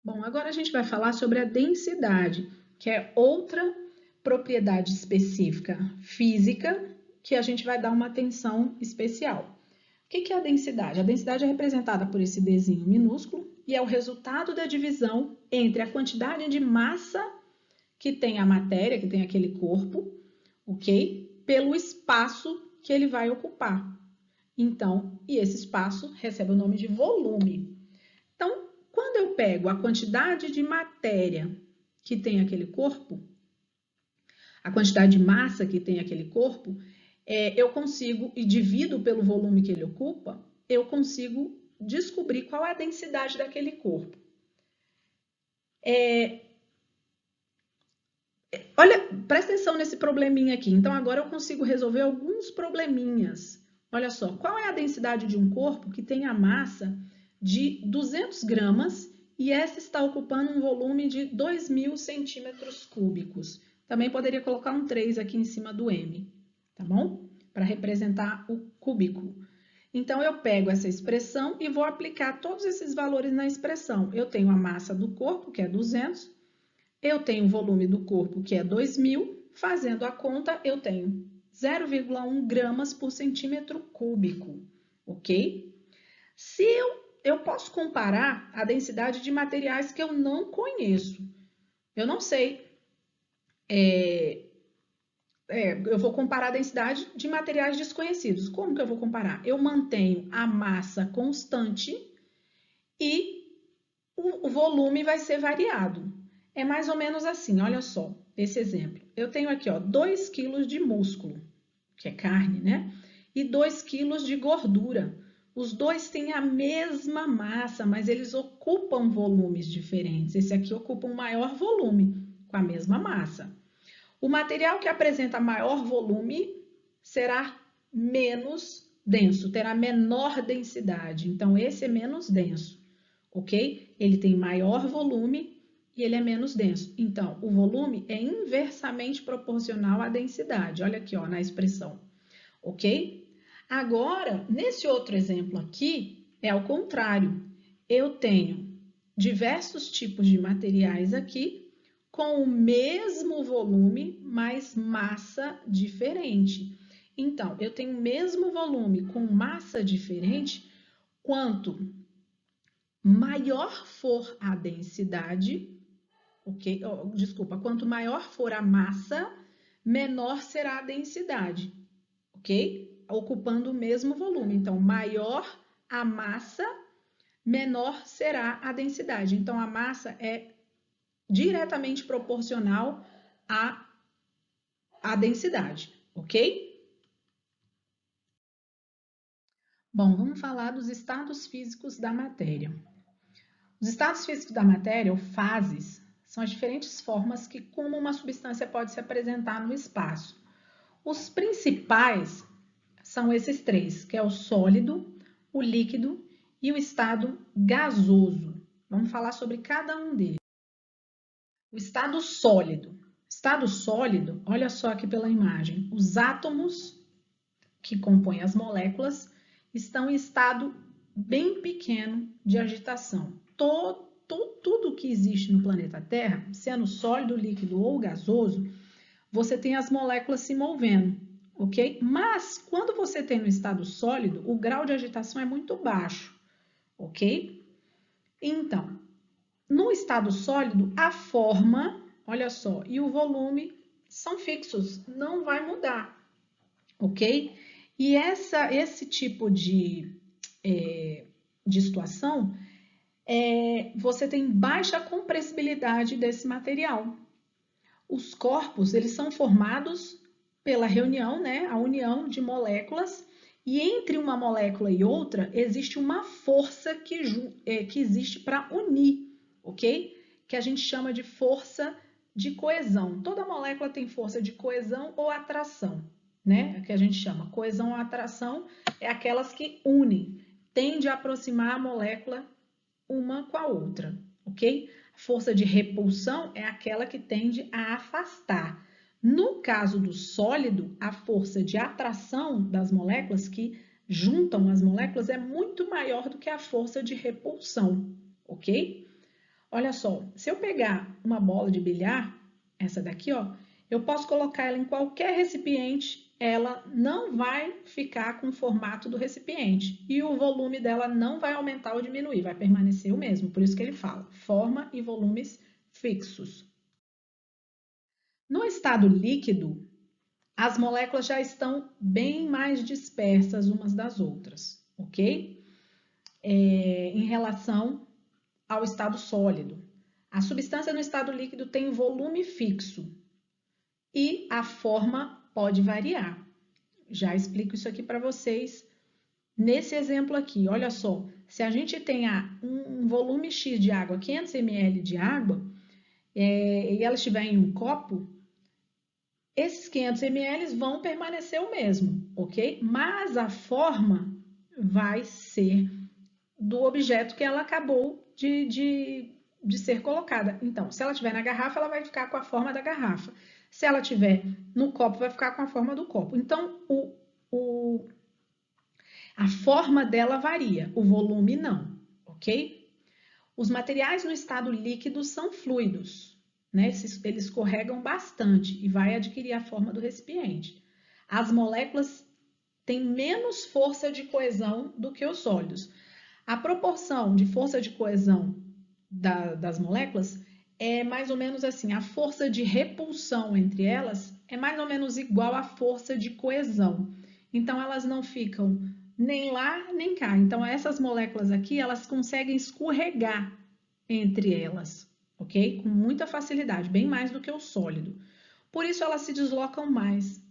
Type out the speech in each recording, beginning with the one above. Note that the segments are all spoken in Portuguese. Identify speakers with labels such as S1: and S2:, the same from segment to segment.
S1: Bom, agora a gente vai falar sobre a densidade, que é outra propriedade específica física que a gente vai dar uma atenção especial. O que é a densidade? A densidade é representada por esse Dzinho minúsculo e é o resultado da divisão entre a quantidade de massa que tem a matéria, que tem aquele corpo, ok? Pelo espaço que ele vai ocupar. Então, e esse espaço recebe o nome de volume. Então, quando eu pego a quantidade de matéria que tem aquele corpo, a quantidade de massa que tem aquele corpo, eu consigo, e divido pelo volume que ele ocupa, eu consigo descobrir qual é a densidade daquele corpo. Olha, presta atenção nesse probleminha aqui. Então, agora eu consigo resolver alguns probleminhas. Olha só, qual é a densidade de um corpo que tem a massa de 200 gramas e essa está ocupando um volume de 2.000 centímetros cúbicos? Também poderia colocar um 3 aqui em cima do M, tá bom? Para representar o cúbico. Então, eu pego essa expressão e vou aplicar todos esses valores na expressão. Eu tenho a massa do corpo, que é 200, eu tenho o volume do corpo, que é 2.000, fazendo a conta, eu tenho 0,1 gramas por centímetro cúbico, ok? Se eu posso comparar a densidade de materiais que eu não conheço, eu não sei, eu vou comparar a densidade de materiais desconhecidos. Como que eu vou comparar? Eu mantenho a massa constante e o volume vai ser variado. É mais ou menos assim, olha só, esse exemplo. Eu tenho aqui, ó, 2 quilos de músculo, que é carne, né? E 2 quilos de gordura. Os dois têm a mesma massa, mas eles ocupam volumes diferentes. Esse aqui ocupa um maior volume, com a mesma massa. O material que apresenta maior volume será menos denso, terá menor densidade. Então, esse é menos denso, ok? Ele tem maior volume e ele é menos denso. Então, o volume é inversamente proporcional à densidade. Olha aqui, ó, na expressão, ok? Agora, nesse outro exemplo aqui, é ao contrário. Eu tenho diversos tipos de materiais aqui com o mesmo volume, mas massa diferente. Então, eu tenho o mesmo volume com massa diferente, quanto maior for a densidade, ok? Desculpa, quanto maior for a massa, menor será a densidade, ok? Ocupando o mesmo volume. Então, maior a massa, menor será a densidade. Então, a massa é diretamente proporcional à densidade, ok? Bom, vamos falar dos estados físicos da matéria. Os estados físicos da matéria, ou fases, são as diferentes formas que como uma substância pode se apresentar no espaço. Os principais são esses três, que é o sólido, o líquido e o estado gasoso. Vamos falar sobre cada um deles. O estado sólido. Estado sólido, olha só aqui pela imagem, os átomos que compõem as moléculas estão em estado bem pequeno de agitação. Tudo que existe no planeta Terra, sendo sólido, líquido ou gasoso, você tem as moléculas se movendo, ok? Mas quando você tem no estado sólido, o grau de agitação é muito baixo, ok? Então, no estado sólido, a forma, olha só, e o volume são fixos, não vai mudar, ok? E esse tipo de situação, você tem baixa compressibilidade desse material. Os corpos, eles são formados pela reunião, né, a união de moléculas, e entre uma molécula e outra, existe uma força que existe para unir, ok? Que a gente chama de força de coesão. Toda molécula tem força de coesão ou atração, né? Que a gente chama coesão ou atração, é aquelas que unem, tende a aproximar a molécula uma com a outra, ok? A força de repulsão é aquela que tende a afastar. No caso do sólido, a força de atração das moléculas que juntam as moléculas é muito maior do que a força de repulsão, ok? olha só, se eu pegar uma bola de bilhar, essa daqui, ó, eu posso colocar ela em qualquer recipiente, ela não vai ficar com o formato do recipiente e o volume dela não vai aumentar ou diminuir, vai permanecer o mesmo. Por isso que ele fala forma e volumes fixos. No estado líquido, as moléculas já estão bem mais dispersas umas das outras, ok? Em relação ao estado sólido. A substância no estado líquido tem volume fixo e a forma pode variar. Já explico isso aqui para vocês nesse exemplo aqui. Olha só, se a gente tem um volume X de água, 500 ml de água, e ela estiver em um copo, esses 500 ml vão permanecer o mesmo, ok? Mas a forma vai ser do objeto que ela acabou de ser colocada. Então, se ela estiver na garrafa, ela vai ficar com a forma da garrafa. Se ela estiver no copo, vai ficar com a forma do copo. Então, a forma dela varia, o volume não, ok? Os materiais no estado líquido são fluidos, né? Eles escorregam bastante e vai adquirir a forma do recipiente. As moléculas têm menos força de coesão do que os sólidos. A proporção de força de coesão das moléculas é mais ou menos assim, a força de repulsão entre elas é mais ou menos igual à força de coesão. Então, elas não ficam nem lá, nem cá. Então, essas moléculas aqui, elas conseguem escorregar entre elas, ok? Com muita facilidade, bem mais do que o sólido. Por isso, elas se deslocam mais.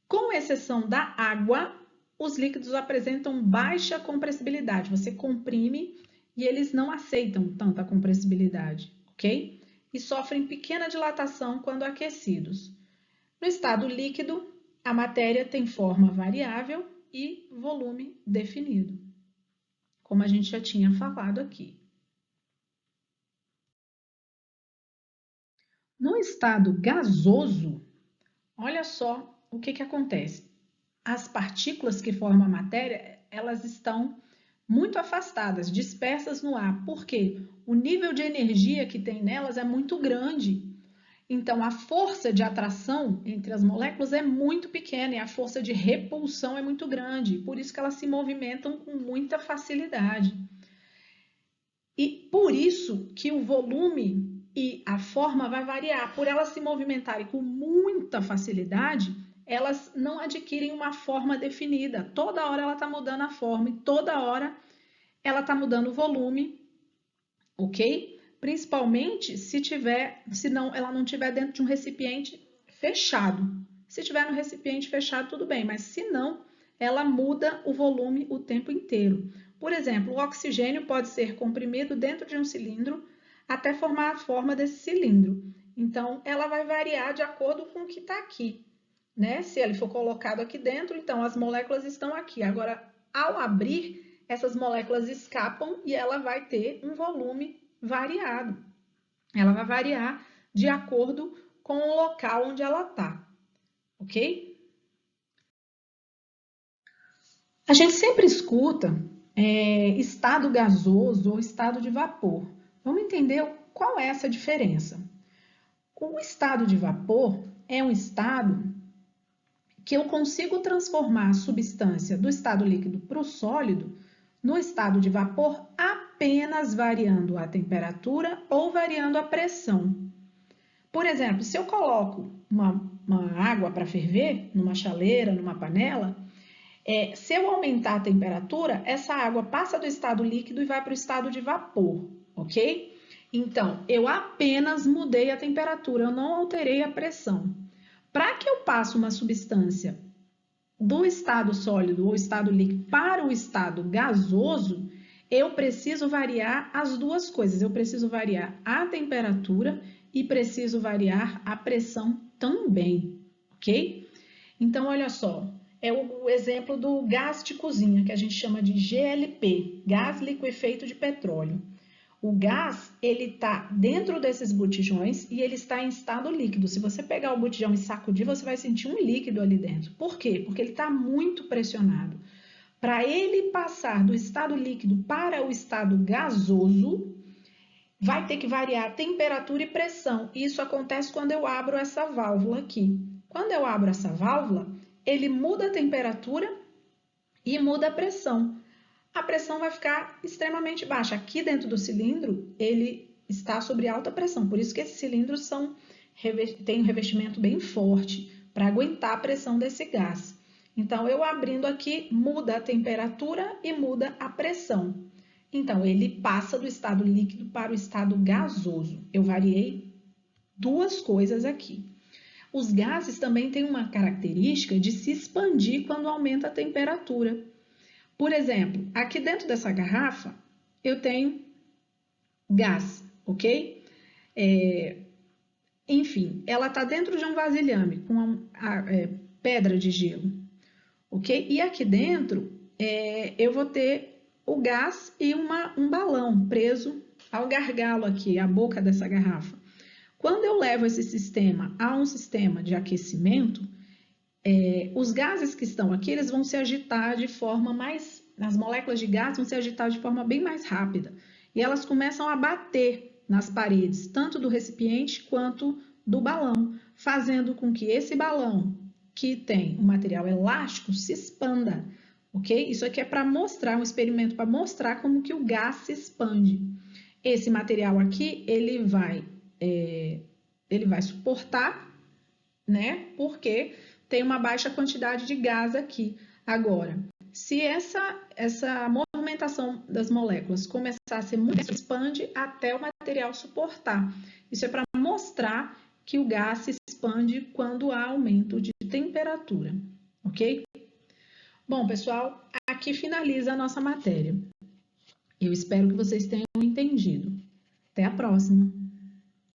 S1: Com exceção da água, os líquidos apresentam baixa compressibilidade. Você comprime e eles não aceitam tanta compressibilidade, ok? E sofrem pequena dilatação quando aquecidos. No estado líquido, a matéria tem forma variável e volume definido, como a gente já tinha falado aqui. No estado gasoso, olha só o que acontece. As partículas que formam a matéria, elas estão muito afastadas, dispersas no ar. Por quê? O nível de energia que tem nelas é muito grande. Então, a força de atração entre as moléculas é muito pequena e a força de repulsão é muito grande. Por isso que elas se movimentam com muita facilidade. E por isso que o volume e a forma vai variar. Por elas se movimentarem com muita facilidade, elas não adquirem uma forma definida. Toda hora ela está mudando a forma e toda hora ela está mudando o volume, ok? Principalmente se ela não estiver dentro de um recipiente fechado. Se estiver no recipiente fechado, tudo bem, mas se não, ela muda o volume o tempo inteiro. Por exemplo, o oxigênio pode ser comprimido dentro de um cilindro até formar a forma desse cilindro. Então, ela vai variar de acordo com o que está aqui, né? Se ele for colocado aqui dentro, então as moléculas estão aqui. Agora, ao abrir, essas moléculas escapam e ela vai ter um volume variado. Ela vai variar de acordo com o local onde ela está, ok? A gente sempre escuta estado gasoso ou estado de vapor. Vamos entender qual é essa diferença. O estado de vapor é um estado que eu consigo transformar a substância do estado líquido para o sólido no estado de vapor apenas variando a temperatura ou variando a pressão. Por exemplo, se eu coloco uma água para ferver numa chaleira, numa panela, se eu aumentar a temperatura, essa água passa do estado líquido e vai para o estado de vapor, ok? Então, eu apenas mudei a temperatura, eu não alterei a pressão. Para que eu passe uma substância do estado sólido ou estado líquido para o estado gasoso, eu preciso variar as duas coisas. Eu preciso variar a temperatura e preciso variar a pressão também, ok? Então, olha só, é o exemplo do gás de cozinha, que a gente chama de GLP, gás liquefeito de petróleo. O gás, ele está dentro desses botijões e ele está em estado líquido. Se você pegar o botijão e sacudir, você vai sentir um líquido ali dentro. Por quê? Porque ele está muito pressionado. Para ele passar do estado líquido para o estado gasoso, vai ter que variar a temperatura e pressão. Isso acontece quando eu abro essa válvula aqui. Quando eu abro essa válvula, ele muda a temperatura e muda a pressão. A pressão vai ficar extremamente baixa. Aqui dentro do cilindro, ele está sob alta pressão. Por isso que esses cilindros têm um revestimento bem forte para aguentar a pressão desse gás. Então, eu abrindo aqui, muda a temperatura e muda a pressão. Então, ele passa do estado líquido para o estado gasoso. Eu variei duas coisas aqui. Os gases também têm uma característica de se expandir quando aumenta a temperatura. Por exemplo, aqui dentro dessa garrafa, eu tenho gás, ok? Enfim, ela está dentro de um vasilhame com pedra de gelo, ok? E aqui dentro, eu vou ter o gás e um balão preso ao gargalo aqui, à boca dessa garrafa. Quando eu levo esse sistema a um sistema de aquecimento, os gases que estão aqui, eles vão se agitar de forma mais... As moléculas de gás vão se agitar de forma bem mais rápida. E elas começam a bater nas paredes, tanto do recipiente quanto do balão, fazendo com que esse balão, que tem um material elástico, se expanda, ok? Isso aqui é para mostrar, um experimento para mostrar como que o gás se expande. Esse material aqui, ele vai suportar, né? Porque tem uma baixa quantidade de gás aqui. Agora, se essa movimentação das moléculas começar a ser muito, expande até o material suportar. Isso é para mostrar que o gás se expande quando há aumento de temperatura, ok? Bom, pessoal, aqui finaliza a nossa matéria. Eu espero que vocês tenham entendido. Até a próxima!